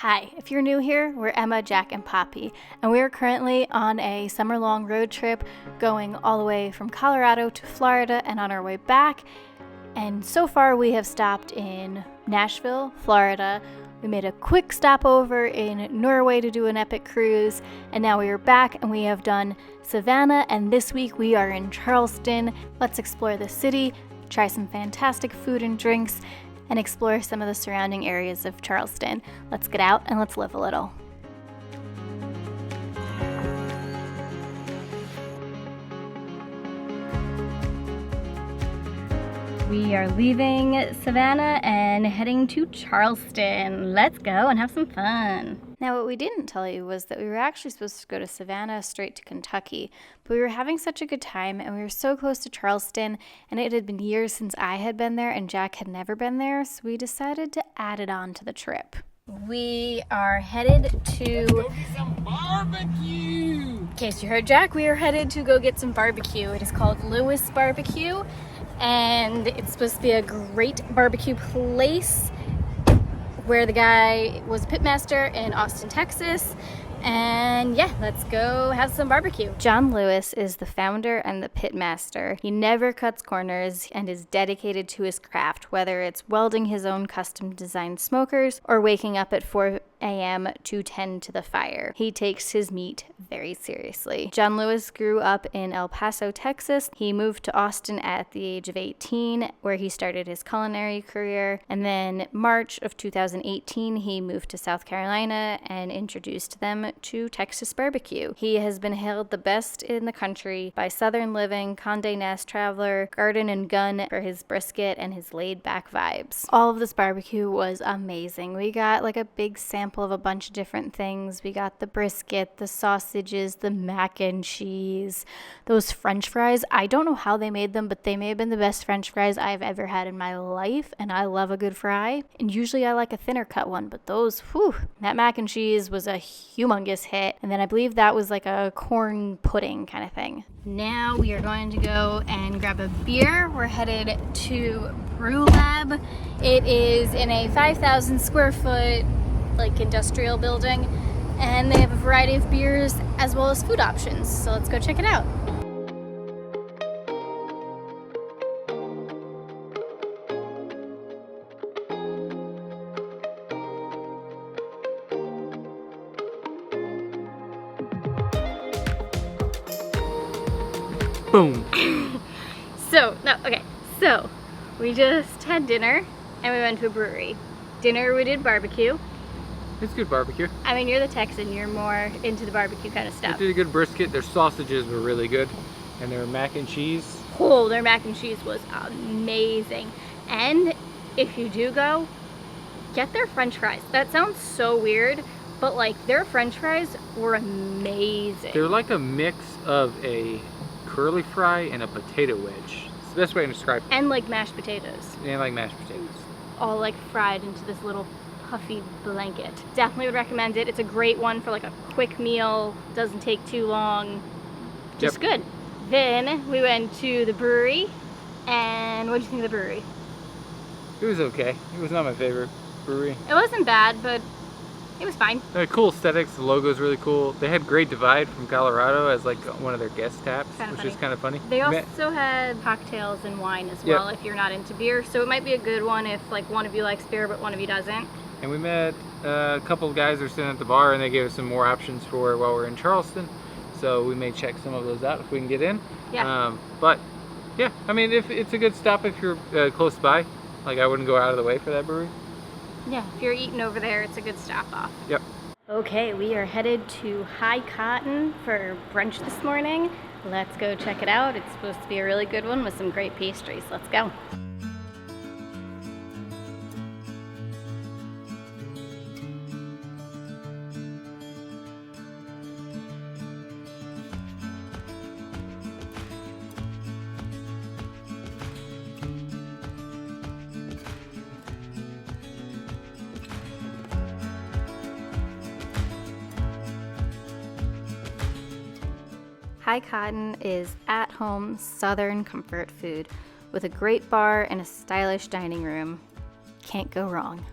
Hi, if you're new here, we're Emma, Jack, and Poppy, and we are currently on a summer-long road trip going all the way from Colorado to Florida and on our way back. And so far we have stopped in Nashville, Florida. We made a quick stopover in Norway to do an epic cruise, and now we are back and we have done Savannah, and this week we are in Charleston. Let's explore the city, try some fantastic food and drinks, and explore some of the surrounding areas of Charleston. Let's get out and let's live a little. We are leaving Savannah and heading to Charleston. Let's go and have some fun. Now, what we didn't tell you was that we were actually supposed to go to Savannah straight to Kentucky, but we were having such a good time and we were so close to Charleston, and it had been years since I had been there and Jack had never been there, so we decided to add it on to the trip. We are headed to... Go get some barbecue! In case you heard Jack, we are headed to go get some barbecue. It is called Lewis Barbecue, and it's supposed to be a great barbecue place where the guy was a pitmaster in Austin, Texas. And yeah, let's go have some barbecue. John Lewis is the founder and the pitmaster. He never cuts corners and is dedicated to his craft, whether it's welding his own custom designed smokers or waking up at 4 a.m. to tend to the fire. He takes his meat very seriously. John Lewis grew up in El Paso, Texas. He moved to Austin at the age of 18, where he started his culinary career. And then March of 2018, he moved to South Carolina and introduced them to Texas barbecue. He has been hailed the best in the country by Southern Living, Condé Nast Traveler, Garden and Gun for his brisket and his laid-back vibes. All of this barbecue was amazing. We got like a big sample of a bunch of different things. We got the brisket, the sausages, the mac and cheese, those French fries. I don't know how they made them, but they may have been the best French fries I've ever had in my life, and I love a good fry. And usually I like a thinner cut one, but those, whew, that mac and cheese was a humongous hit. And then I believe that was like a corn pudding kind of thing. Now we are going to go and grab a beer. We're headed to Brew Lab. It is in a 5,000 square foot like industrial building, and they have a variety of beers as well as food options. So let's go check it out. Boom. So we just had dinner and we went to a brewery. Dinner we did barbecue. It's good barbecue. I mean, you're the Texan, you're more into the barbecue kind of stuff. They did a good brisket. Their sausages were really good, and their mac and cheese. Oh, their mac and cheese was amazing. And if you do go, get their French fries. That sounds so weird, but like their French fries were amazing. They're like a mix of a curly fry and a potato wedge. It's the best way to describe it. And like mashed potatoes. And like mashed potatoes. All like fried into this little puffy blanket. Definitely would recommend it. It's a great one for like a quick meal. Doesn't take too long. Just good. Then we went to the brewery. And what did you think of the brewery? It was okay. It was not my favorite brewery. It wasn't bad, but it was fine. They had cool aesthetics. The logo's really cool. They had Great Divide from Colorado as like one of their guest taps, which is kind of funny. They also had cocktails and wine as well if you're not into beer. So it might be a good one if like one of you likes beer but one of you doesn't. And we met a couple of guys that were sitting at the bar, and they gave us some more options for while we're in Charleston. So we may check some of those out if we can get in. Yeah. But yeah, I mean, if it's a good stop if you're close by. Like, I wouldn't go out of the way for that brewery. Yeah, if you're eating over there, it's a good stop off. Yep. Okay, we are headed to High Cotton for brunch this morning. Let's go check it out. It's supposed to be a really good one with some great pastries. Let's go. High Cotton is at-home Southern comfort food with a great bar and a stylish dining room. Can't go wrong.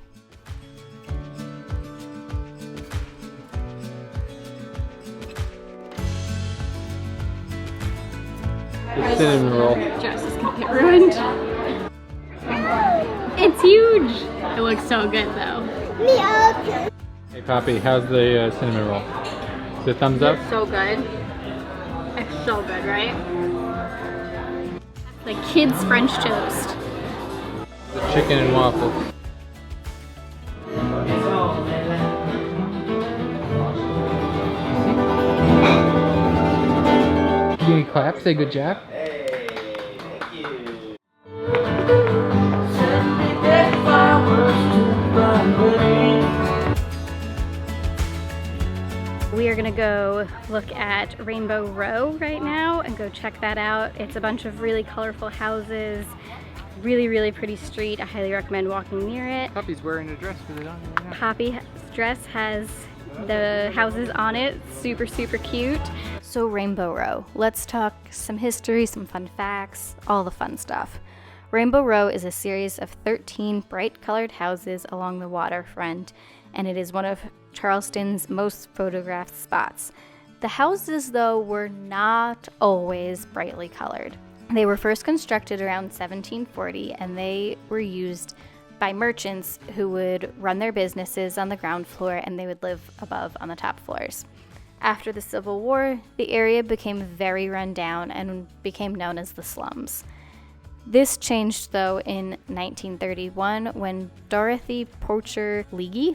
The cinnamon roll. Dress is gonna get ruined. It's huge. It looks so good though. Hey Poppy, how's the cinnamon roll? Is it thumbs up? It's so good. It's so good, right? Like kids' French toast. The chicken and waffles. Can you clap? Say good job. Hey, thank you. We are gonna go look at Rainbow Row right now and go check that out. It's a bunch of really colorful houses, really pretty street. I highly recommend walking near it. Poppy's wearing a dress with it on right now. Poppy's dress has the houses on it, super cute. So Rainbow Row, let's talk some history, some fun facts, all the fun stuff. Rainbow Row is a series of 13 bright colored houses along the waterfront, and it is one of Charleston's most photographed spots. The houses, though, were not always brightly colored. They were first constructed around 1740, and they were used by merchants who would run their businesses on the ground floor and they would live above on the top floors. After the Civil War, the area became very run down and became known as the slums. This changed, though, in 1931 when Dorothy Porcher Leahy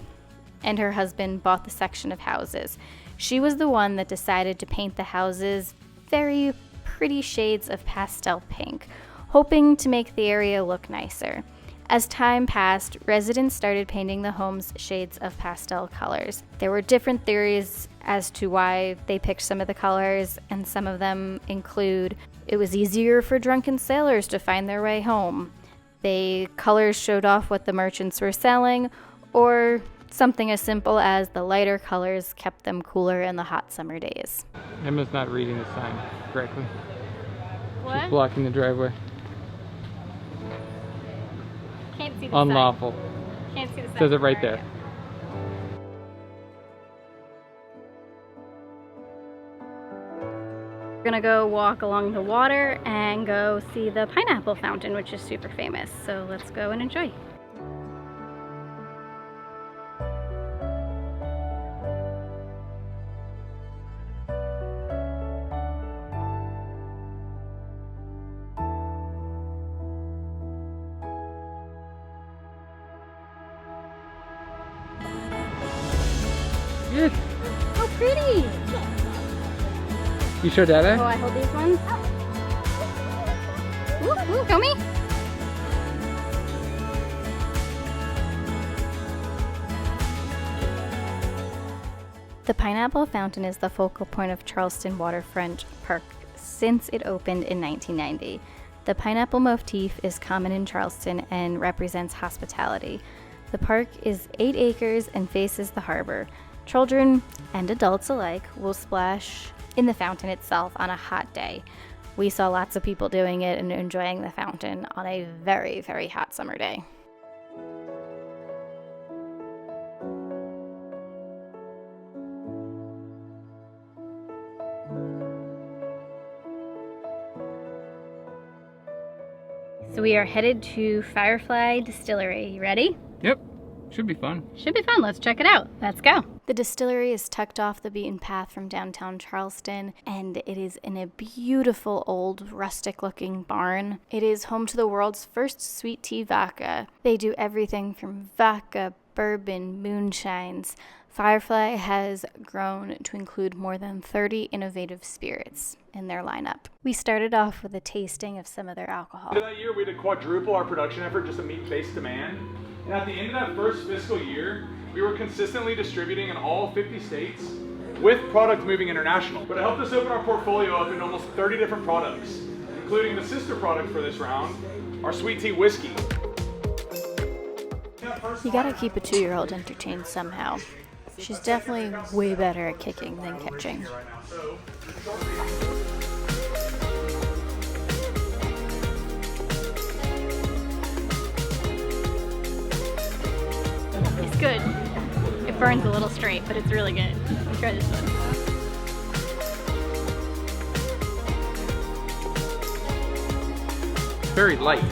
and her husband bought the section of houses. She was the one that decided to paint the houses very pretty shades of pastel pink, hoping to make the area look nicer. As time passed, residents started painting the homes shades of pastel colors. There were different theories as to why they picked some of the colors, and some of them include it was easier for drunken sailors to find their way home. The colors showed off what the merchants were selling, or something as simple as the lighter colors kept them cooler in the hot summer days. Emma's not reading the sign correctly. What? She's blocking the driveway. Can't see the Unlawful. sign. Can't see the sign. Says it right there. We're gonna go walk along the water and go see the pineapple fountain, which is super famous. So let's go and enjoy. Good. How pretty! You show Dada? Oh, I hold these ones. Ooh, go me! The Pineapple Fountain is the focal point of Charleston Waterfront Park since it opened in 1990. The pineapple motif is common in Charleston and represents hospitality. The park is 8 acres and faces the harbor. Children and adults alike will splash in the fountain itself on a hot day. We saw lots of people doing it and enjoying the fountain on a very hot summer day. So we are headed to Firefly Distillery. You ready? Yep. Should be fun. Should be fun. Let's check it out. Let's go. The distillery is tucked off the beaten path from downtown Charleston, and it is in a beautiful old rustic-looking barn. It is home to the world's first sweet tea vodka. They do everything from vodka, bourbon, moonshines. Firefly has grown to include more than 30 innovative spirits in their lineup. We started off with a tasting of some of their alcohol. That year, we had to quadruple our production effort just to meet base demand. And at the end of that first fiscal year, we were consistently distributing in all 50 states with product moving international. But it helped us open our portfolio up in almost 30 different products, including the sister product for this round, our sweet tea whiskey. You gotta keep a 2-year-old entertained somehow. She's definitely way better at kicking than catching. It's good. It burns a little straight, but it's really good. Let's try this one. very light.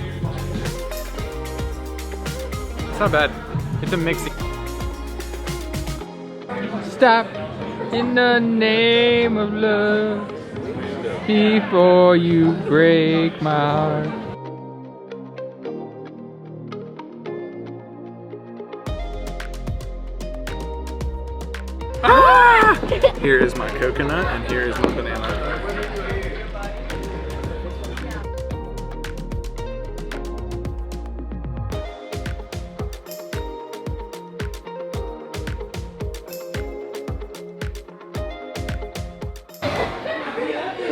It's not bad. It's a mixing. Stop in the name of love before you break my heart. Ah! Here is my coconut and here is my banana.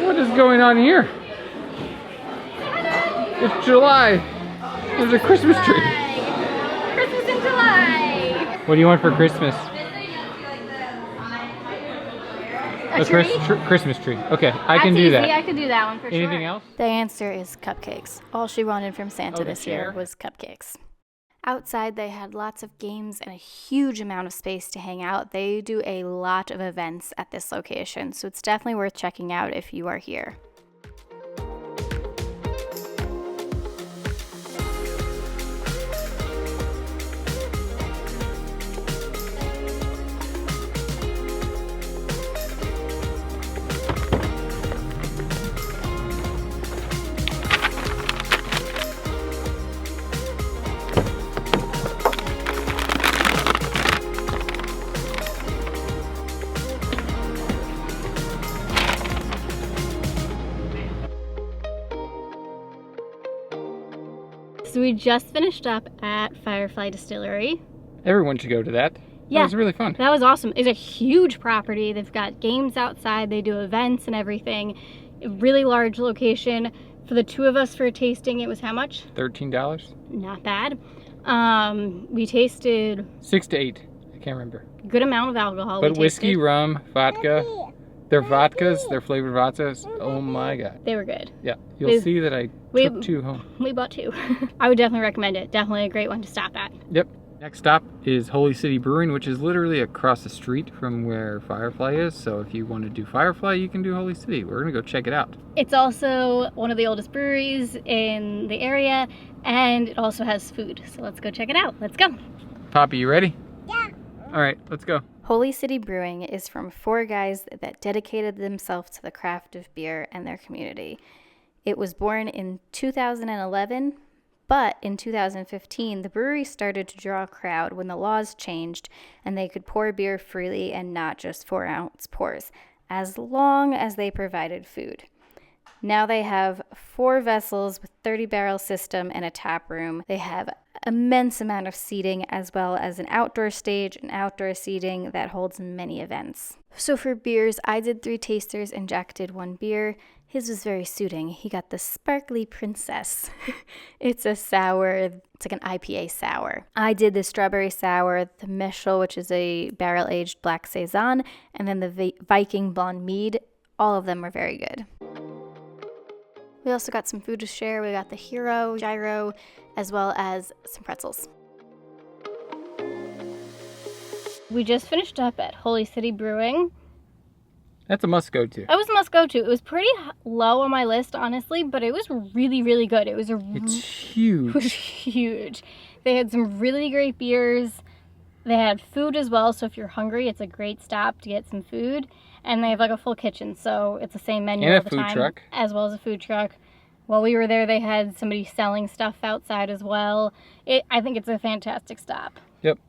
What is going on here? It's July. There's a Christmas tree. Christmas in July. What do you want for Christmas? A tree? Christmas tree. Okay, I can do that. I can do that one for sure. Anything else? The answer is cupcakes. All she wanted from Santa to this year share? was cupcakes. Outside, they had lots of games and a huge amount of space to hang out. They do a lot of events at this location, so it's definitely worth checking out if you are here. So we just finished up at Firefly Distillery. Everyone should go to that. Yeah. That was really fun. That was awesome. It's a huge property. They've got games outside. They do events and everything. A really large location. For the two of us for a tasting, it was how much? $13? Not bad. We tasted 6 to 8. I can't remember. a good amount of alcohol. But we whiskey, tasted. rum, vodka. Their vodkas, their flavored vodkas. Oh my god. They were good. Yeah, you'll see that I we- took 2 home. We bought 2. I would definitely recommend it. Definitely a great one to stop at. Yep. Next stop is Holy City Brewing, which is literally across the street from where Firefly is. So if you want to do Firefly, you can do Holy City. We're gonna go check it out. It's also one of the oldest breweries in the area, and it also has food. So let's go check it out. Let's go. Poppy, you ready? Yeah. All right, let's go. Holy City Brewing is from 4 guys that dedicated themselves to the craft of beer and their community. It was born in 2011, but in 2015, the brewery started to draw a crowd when the laws changed and they could pour beer freely and not just 4-ounce pours, as long as they provided food. Now they have 4 vessels with 30-barrel system and a tap room. They have immense amount of seating as well as an outdoor stage and outdoor seating that holds many events. So for beers, I did 3 tasters and Jack did 1 beer. His was very suiting. He got the Sparkly Princess. It's a sour, it's like an IPA sour. I did the strawberry sour, the Michel, which is a barrel-aged black saison, and then the Viking blonde mead. All of them were very good. We also got some food to share. We got the Hero, gyro, as well as some pretzels. We just finished up at Holy City Brewing. That's a must go to. It was a must go to. It was pretty low on my list, honestly, but it was really, really good. It's It huge. was huge. They had some really great beers. They had food as well, so if you're hungry, it's a great stop to get some food. And they have like a full kitchen, so it's the same menu And a all the food time, truck. as well as a food truck. While we were there, they had somebody selling stuff outside as well. I think it's a fantastic stop. Yep.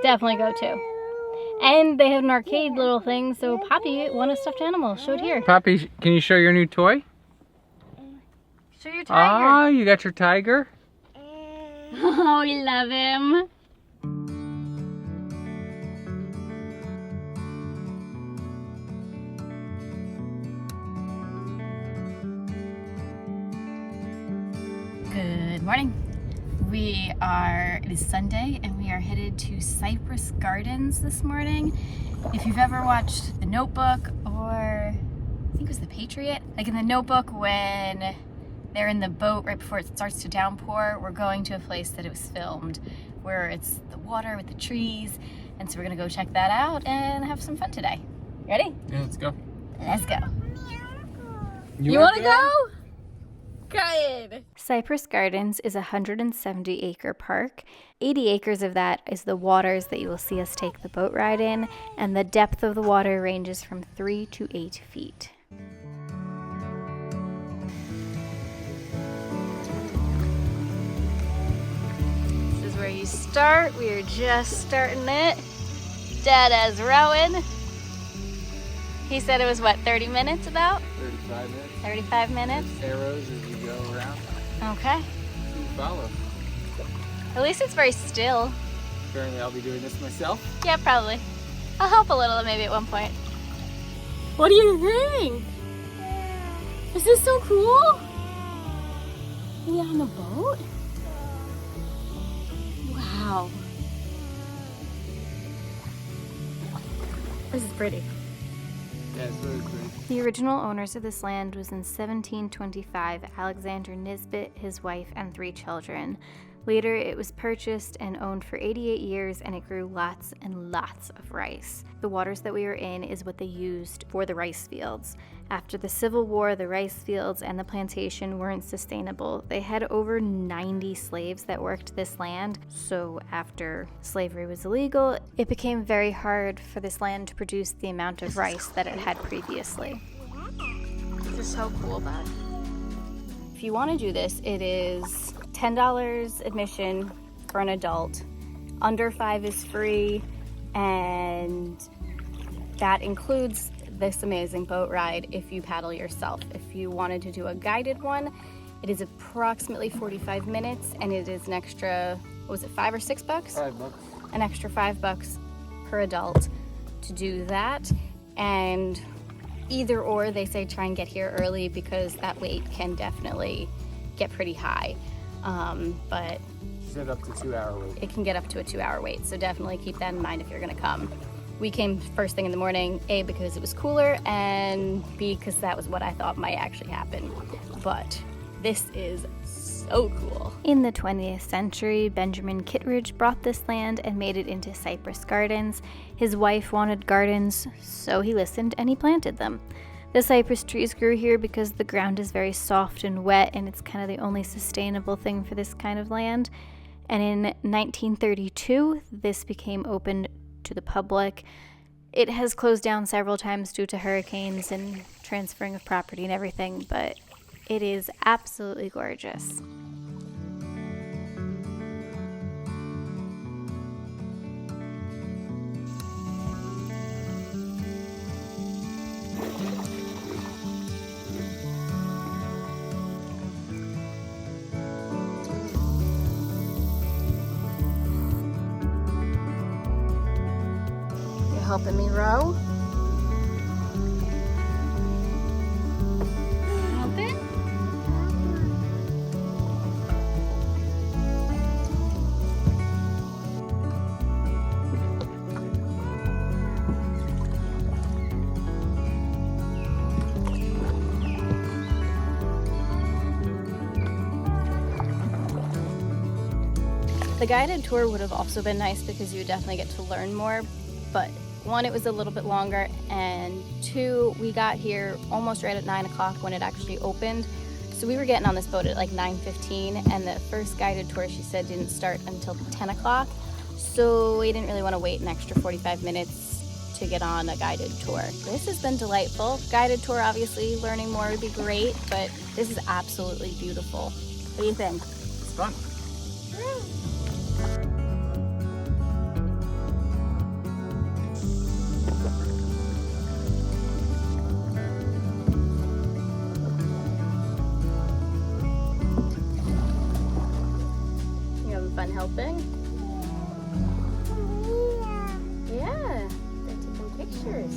Definitely go to. And they have an arcade little thing, so Poppy won a stuffed animal. Show it here. Poppy, can you show your new toy? Show your Ah, tiger. you got your tiger? Oh, we love him. Good morning. It is Sunday and we are headed to Cypress Gardens this morning. If you've ever watched The Notebook or I think it was The Patriot, like in The Notebook when they're in the boat right before it starts to downpour, we're going to a place that it was filmed where it's the water with the trees, and so we're gonna go check that out and have some fun today. Ready? Yeah, let's go. Let's go. You You wanna go? crying. Cypress Gardens is a 170-acre park. 80 acres of that is the waters that you will see us take the boat ride in, and the depth of the water ranges from 3 to 8 feet. This is where you start. We are just starting it. Dada's rowing. He said it was what, 30 minutes about? 35 minutes. 35 minutes? Arrows as you go around. Okay. You follow. At least it's very still. Apparently I'll be doing this myself. Yeah, probably. I'll help a little maybe at one point. What do you think? Is this so cool? Are you on a boat? Wow. This is pretty. Yeah, it's really pretty. The original owners of this land was in 1725 Alexander Nisbet, his wife, and 3 children. Later, it was purchased and owned for 88 years, and it grew lots and lots of rice. The waters that we are in is what they used for the rice fields. After the Civil War, the rice fields and the plantation weren't sustainable. They had over 90 slaves that worked this land, so after slavery was illegal, it became very hard for this land to produce the amount of rice that it had previously. This is so cool, bud. If you want to do this, it is $10 admission for an adult. Under 5 is free, and that includes this amazing boat ride if you paddle yourself. If you wanted to do a guided one, it is approximately 45 minutes, and it is an extra, what was it, $5 or $6? $5. An extra $5 per adult to do that. And either or, they say try and get here early because that wait can definitely get pretty high. But She said up to 2-hour wait. it can get up to a 2-hour wait, so definitely keep that in mind if you're gonna come. We came first thing in the morning, A, because it was cooler, and B, because that was what I thought might actually happen. But this is so cool. In the 20th century, Benjamin Kittredge brought this land and made it into Cypress Gardens. His wife wanted gardens, so he listened and he planted them. The cypress trees grew here because the ground is very soft and wet, and it's kind of the only sustainable thing for this kind of land. And in 1932, this became open to the public. It has closed down several times due to hurricanes and transferring of property and everything, but it is absolutely gorgeous. Helping me row. Helping? The guided tour would have also been nice because you would definitely get to learn more, but 1, it was a little bit longer, and 2, we got here almost right at 9 o'clock when it actually opened. So we were getting on this boat at like 9:15, and the first guided tour, she said, didn't start until 10 o'clock. So we didn't really want to wait an extra 45 minutes to get on a guided tour. This has been delightful. Guided tour, obviously, learning more would be great, but this is absolutely beautiful. What do you think? It's fun. Fun helping? Yeah, they're taking pictures.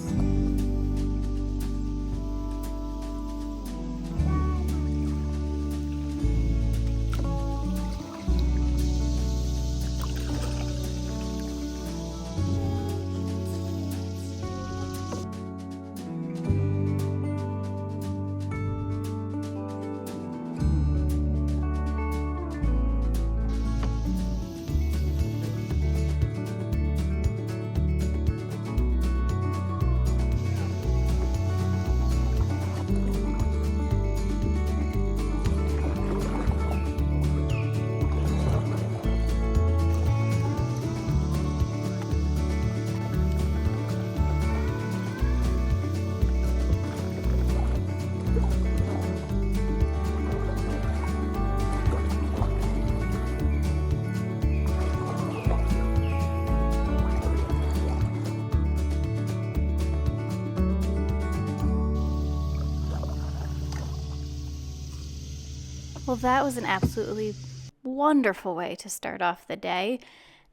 Well, that was an absolutely wonderful way to start off the day.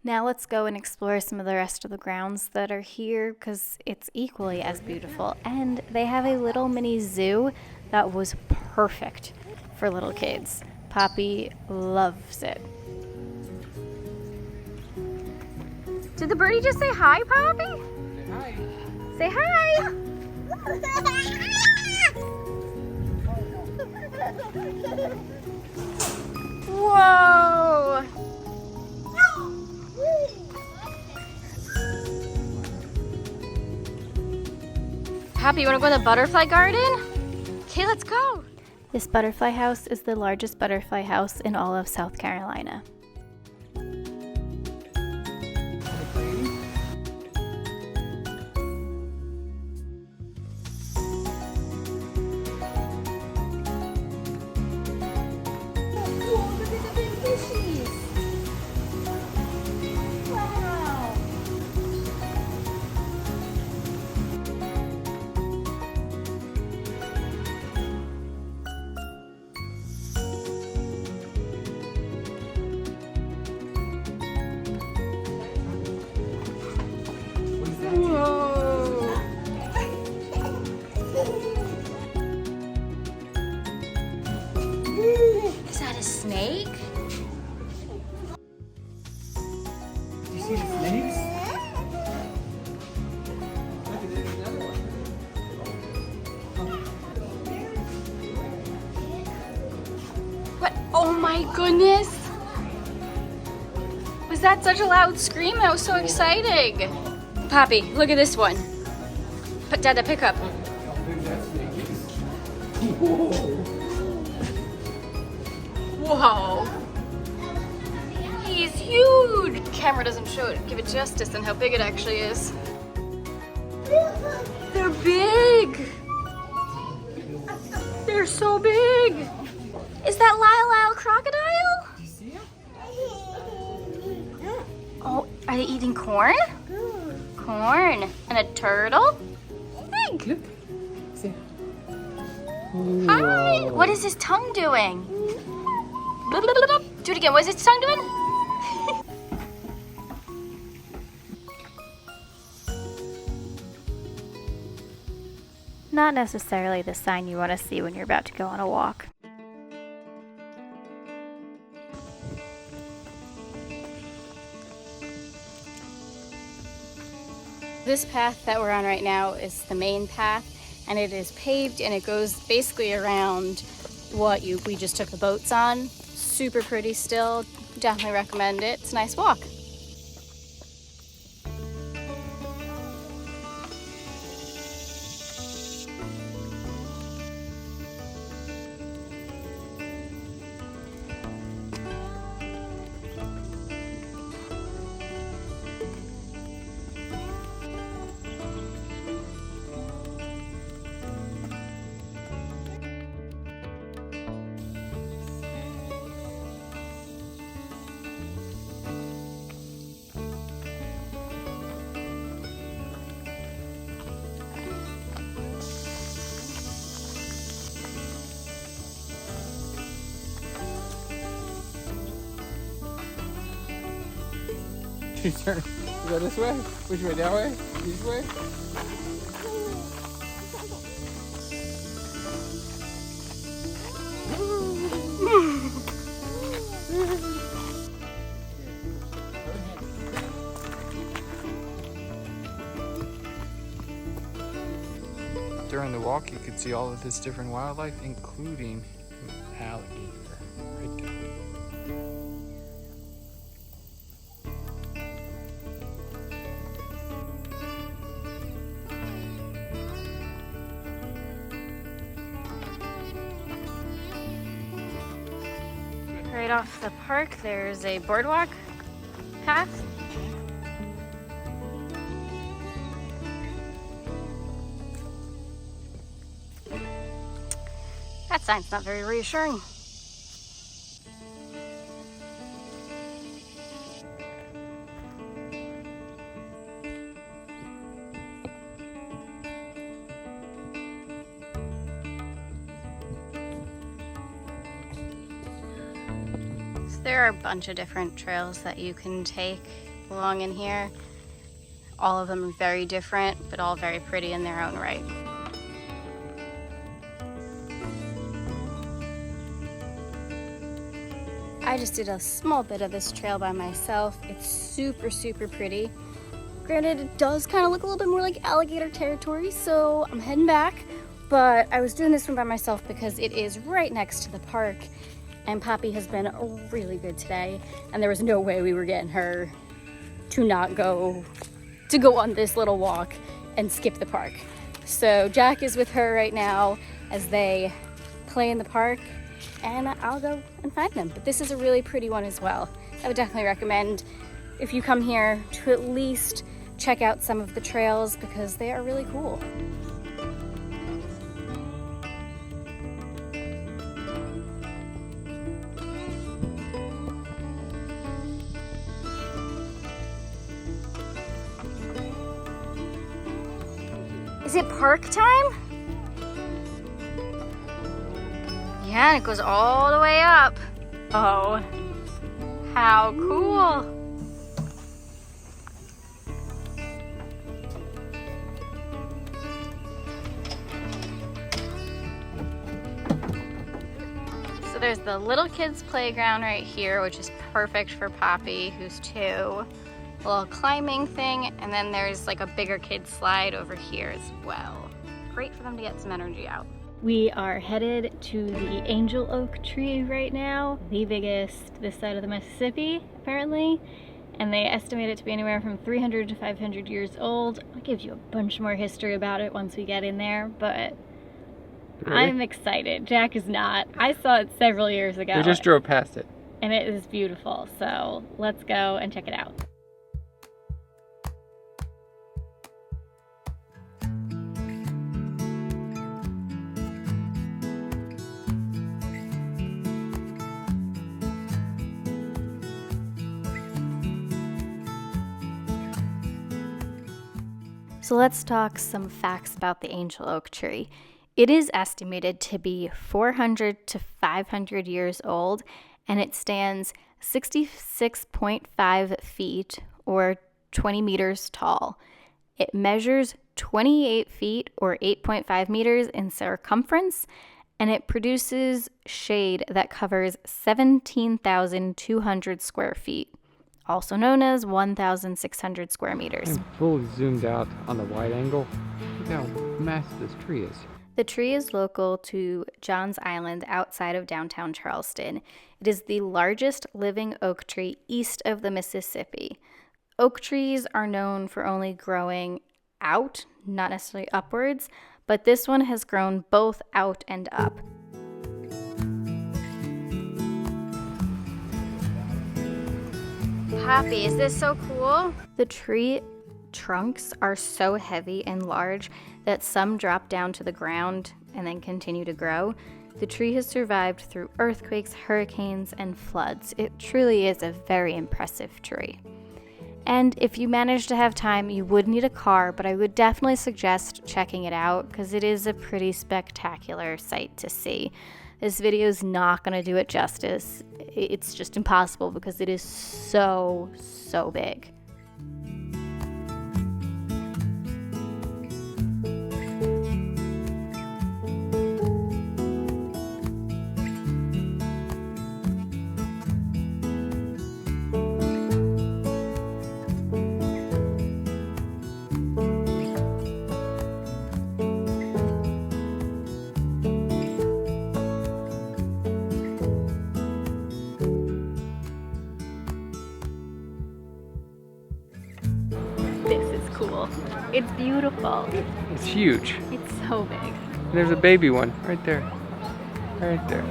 Now let's go and explore some of the rest of the grounds that are here because it's equally as beautiful. And they have a little mini zoo that was perfect for little kids. Poppy loves it. Did the birdie just say hi, Poppy? Say hi. Whoa! Poppy, you want to go to the butterfly garden? Okay, let's go. This butterfly house is the largest butterfly house in all of South Carolina. Is that a snake? You see the snakes? What? Oh my goodness! Was that such a loud scream? That was so exciting. Poppy, look at this one. Put Dad the pickup. Whoa. He's huge. The camera doesn't show it. Give it justice on how big it actually is. They're big. They're so big. Is that Lyle crocodile? Do you see him? Oh, are they eating corn? Corn. And a turtle? Big. Look. See. Hi. What is his tongue doing? Do it again. What is his tongue doing? Not necessarily the sign you want to see when you're about to go on a walk. This path that we're on right now is the main path, and it is paved and it goes basically around what we just took the boats on. Super pretty still. Definitely recommend it. It's a nice walk. You turn. You go this way? Which way? That way? This way? During the walk, you could see all of this different wildlife, including an alligator right there. Right off the park, there's a boardwalk path. That sign's not very reassuring. there are a bunch of different trails that you can take along in here. All of them are very different, but all very pretty in their own right. I just did a small bit of this trail by myself. It's super, super pretty. Granted, it does kind of look a little bit more like alligator territory, so I'm heading back. But I was doing this one by myself because it is right next to the park, and Poppy has been really good today, and there was no way we were getting her to not go on this little walk and skip the park. So Jack is with her right now as they play in the park, and I'll go and find them. But this is a really pretty one as well. I would definitely recommend, if you come here, to at least check out some of the trails because they are really cool. Is it park time? Yeah, and it goes all the way up. Oh, how cool. So there's the little kids playground right here, which is perfect for Poppy, who's 2. A little climbing thing, and then there's like a bigger kid slide over here as well. Great for them to get some energy out. We are headed to the angel oak tree right now, the biggest this side of the Mississippi, apparently, and they estimate it to be anywhere from 300 to 500 years old. I'll give you a bunch more history about it once we get in there, but really? I'm excited. Jack is not. I saw it several years ago. We just drove past it. And it is beautiful, so let's go and check it out. So let's talk some facts about the angel oak tree. It is estimated to be 400 to 500 years old, and it stands 66.5 feet or 20 meters tall. It measures 28 feet or 8.5 meters in circumference, and it produces shade that covers 17,200 square feet. Also known as 1,600 square meters. I'm fully zoomed out on the wide angle. Look how massive this tree is. The tree is local to Johns Island outside of downtown Charleston. It is the largest living oak tree east of the Mississippi. Oak trees are known for only growing out, not necessarily upwards, but this one has grown both out and up. Poppy, is this so cool? The tree trunks are so heavy and large that some drop down to the ground and then continue to grow. The tree has survived through earthquakes, hurricanes, and floods. It truly is a very impressive tree. And if you manage to have time, you would need a car, but I would definitely suggest checking it out because it is a pretty spectacular sight to see. This video is not going to do it justice. It's just impossible because it is so big. Cool. It's beautiful. It's huge. It's so big. There's a baby one right there. Right there.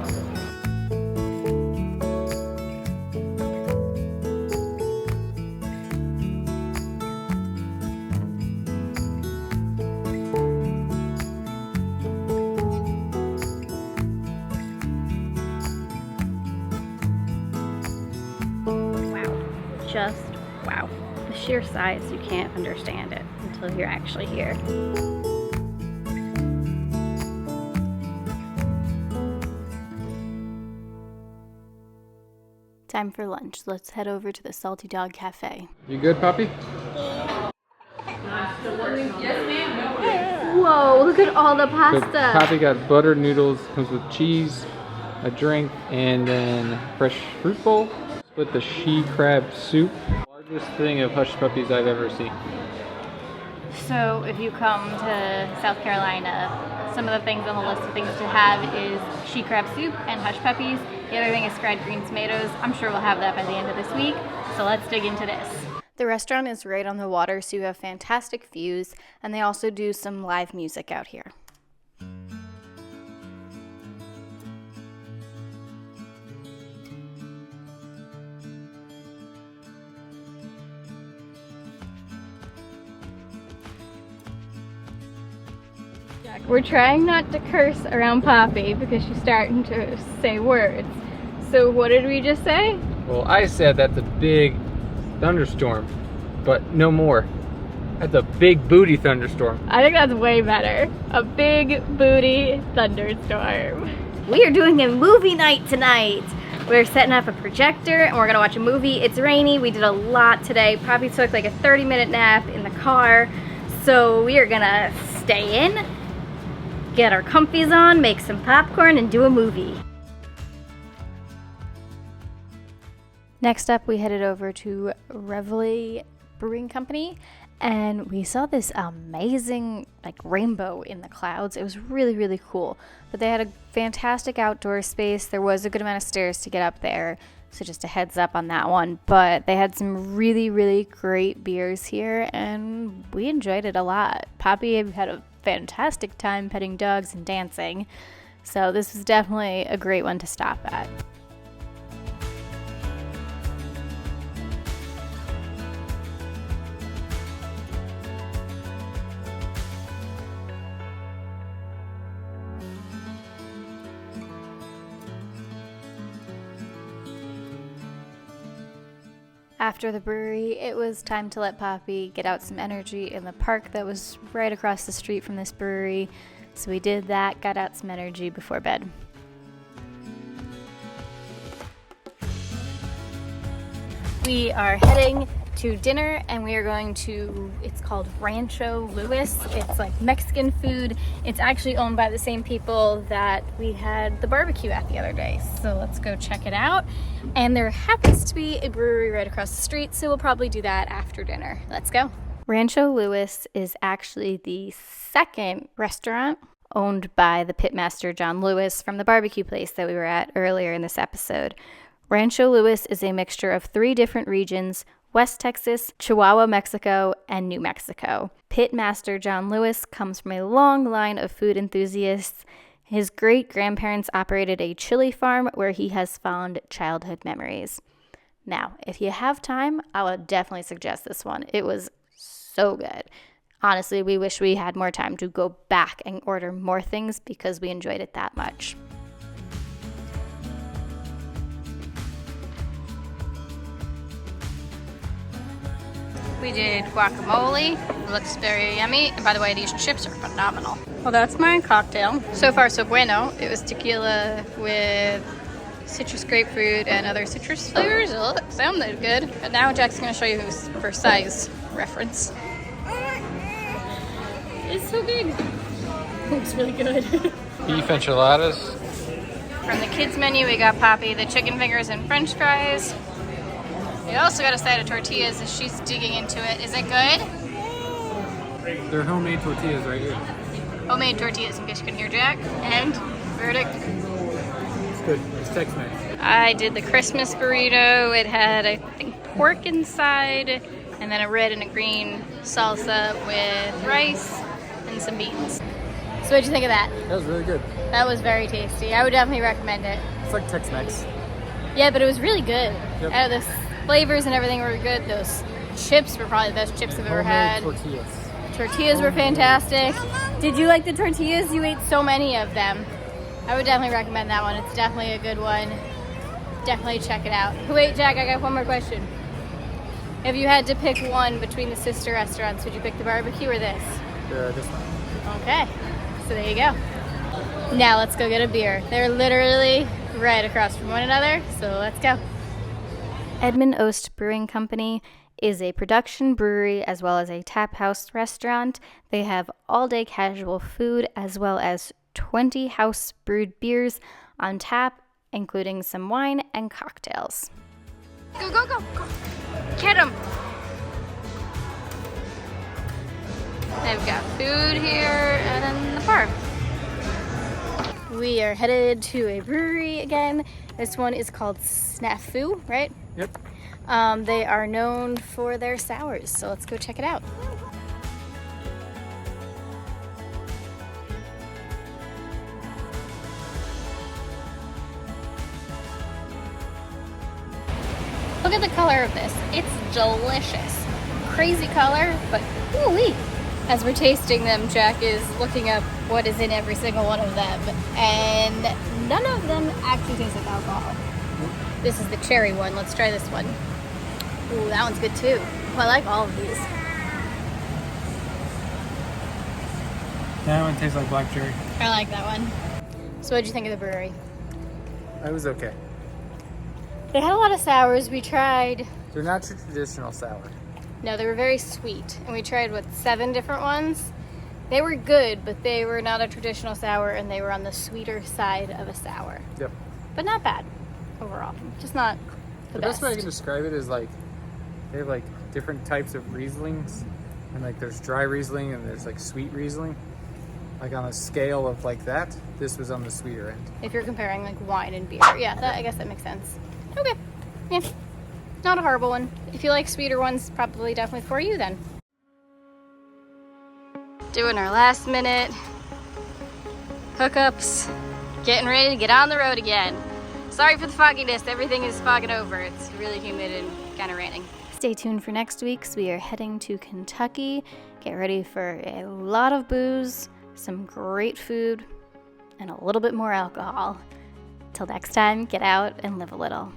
Wow. Just wow. The sheer size, you can't understand it until you're actually here. Time for lunch. Let's head over to the Salty Dog Cafe. You good, Poppy? Whoa, look at all the So pasta. Poppy got buttered noodles, comes with cheese, a drink, and then fresh fruit bowl. Split the she crab soup. Largest thing of hush puppies I've ever seen. So if you come to South Carolina, some of the things on the list of things to have is she crab soup and hush puppies. The other thing is fried green tomatoes. I'm sure we'll have that by the end of this week. So let's dig into this. The restaurant is right on the water, so you have fantastic views, and they also do some live music out here. We're trying not to curse around Poppy because she's starting to say words. So what did we just say? Well, I said that's a big thunderstorm, but no more. That's a big booty thunderstorm. I think that's way better. A big booty thunderstorm. We are doing a movie night tonight. We're setting up a projector and we're gonna watch a movie. It's rainy, we did a lot today. Poppy took like a 30-minute nap in the car. So we are gonna stay in, get our comfies on, make some popcorn, and do a movie. Next up, we headed over to Reveille Brewing Company, and we saw this amazing like rainbow in the clouds. It was really, really cool. But they had a fantastic outdoor space. There was a good amount of stairs to get up there, so just a heads up on that one. But they had some really, really great beers here, and we enjoyed it a lot. Poppy had a fantastic time petting dogs and dancing, so this was definitely a great one to stop at. After the brewery, it was time to let Poppy get out some energy in the park that was right across the street from this brewery. So we did that, got out some energy before bed. We are heading to dinner and we are going to, it's called Rancho Luis. It's like Mexican food. It's actually owned by the same people that we had the barbecue at the other day. So let's go check it out. And there happens to be a brewery right across the street, so we'll probably do that after dinner. Let's go. Rancho Luis is actually the second restaurant owned by the pitmaster John Lewis from the barbecue place that we were at earlier in this episode. Rancho Luis is a mixture of 3 different regions: West Texas, Chihuahua, Mexico, and New Mexico. Pitmaster John Lewis comes from a long line of food enthusiasts. His great-grandparents operated a chili farm where he has fond childhood memories. Now, if you have time, I would definitely suggest this one. It was so good. Honestly, we wish we had more time to go back and order more things because we enjoyed it that much. We did guacamole. It looks very yummy. And by the way, these chips are phenomenal. Well, that's my cocktail. So far, so bueno. It was tequila with citrus grapefruit and other citrus flavors. It sounded good. But now Jack's going to show you his for size reference. It's so big. It looks really good. Beef enchiladas. From the kids menu, we got Poppy the chicken fingers and french fries. We also got a side of tortillas as she's digging into it. Is it good? They're homemade tortillas right here. Homemade tortillas, in case you couldn't hear Jack. And verdict. It's good. It's Tex-Mex. I did the Christmas burrito. It had, I think, pork inside, and then a red and a green salsa with rice and some beans. So what'd you think of that? That was really good. That was very tasty. I would definitely recommend it. It's like Tex-Mex. Yeah, but it was really good. Yep. Out of the flavors and everything were good. Those chips were probably the best chips I've ever had. Tortillas. Tortillas were fantastic. Did you like the tortillas? You ate so many of them. I would definitely recommend that one. It's definitely a good one. Definitely check it out. Wait, Jack, I got one more question. If you had to pick one between the sister restaurants, would you pick the barbecue or this? This one. Okay, so there you go. Now let's go get a beer. They're literally right across from one another, so let's go. Edmund Oast Brewing Company is a production brewery as well as a tap house restaurant. They have all-day casual food as well as 20 house brewed beers on tap, including some wine and cocktails. Go, go, go, go. Get 'em. They've got food here and then the bar. We are headed to a brewery again. This one is called Snafu, right? Yep. They are known for their sours, so let's go check it out. Look at the color of this. It's delicious. Crazy color, but ooh-wee. As we're tasting them, Jack is looking up what is in every single one of them, and none of them actually taste like alcohol. This is the cherry one. Let's try this one. Ooh, that one's good too. Oh, I like all of these. That one tastes like black cherry. I like that one. So what'd you think of the brewery? It was okay. They had a lot of sours. We tried... They're not your traditional sour. No, they were very sweet. And we tried, 7 different ones? They were good, but they were not a traditional sour, and they were on the sweeter side of a sour. Yep. But not bad overall. Just not the best way I best. can describe it is they have different types of Rieslings, and there's dry Riesling and there's sweet Riesling. On a scale of that, this was on the sweeter end. If you're comparing wine and beer. Yeah, I guess that makes sense. Okay. Yeah. Not a horrible one. If you like sweeter ones, probably definitely for you then. Doing our last minute hookups. Getting ready to get on the road again. Sorry for the fogginess. Everything is fogging over. It's really humid and kind of raining. Stay tuned for next week. We are heading to Kentucky. Get ready for a lot of booze, some great food, and a little bit more alcohol. Till next time, get out and live a little.